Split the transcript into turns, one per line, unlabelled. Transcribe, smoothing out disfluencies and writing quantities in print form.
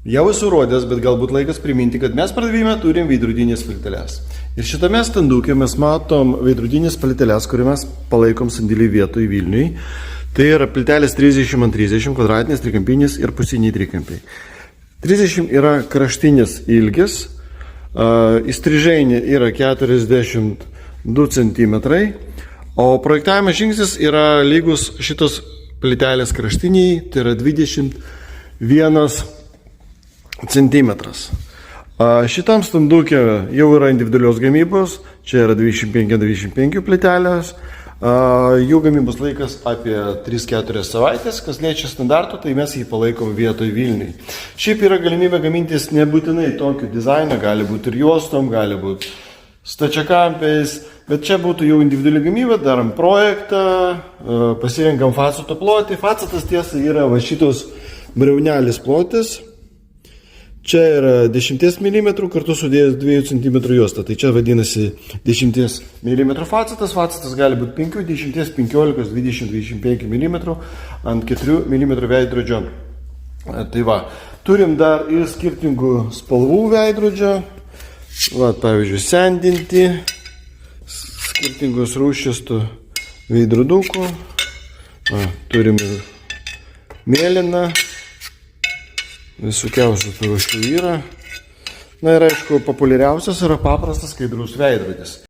Jau esu rodęs, bet galbūt laikas priminti, kad mes pardavime turim veidrodinės plyteles. Ir šitame standuke mes matom veidrodinės plyteles, kurį mes palaikom sandėlį vietoj Vilniui. Tai yra plytelės 30x30, kvadratinės, trikampinės ir pusiniai trikampiai. 30 yra kraštinis ilgis, įstrižainė yra 42 cm, o projektavimas žingsnis yra lygus šitos plytelės kraštiniai, tai yra 21 centimetras. Šitam standukė jau yra individualios gamybos, čia yra 25x25 plytelės, jų gamybos laikas apie 3-4 savaitės, kas liečia standartų, tai mes jį palaikom vietoj Vilniui. Šiaip yra galimybė gamintis nebūtinai tokiu dizainą, gali būti ir juostom, gali būti stačiakampiais, bet čia būtų jau individuali gamyba, darom projektą, pasirenkam facato plotį. Facatas tiesa yra va šitos briaunelis plotis. Čia yra 10 mm kartu sudėjus 2 cm juostą, tai čia vadinasi 10 mm facatas. Facatas gali būti 5, 10, 15, 20, 25 mm ant 4 mm veidrodžio. Tai va, turim dar ir skirtingų spalvų veidrodžio. Va, pavyzdžiui, sendinti, skirtingos rūšės tų veidrodukų. Va, turim ir mėlyną. Visokiausių rūšių yra. Na ir aišku, populiariausias yra paprastas skaidrus veidrodis.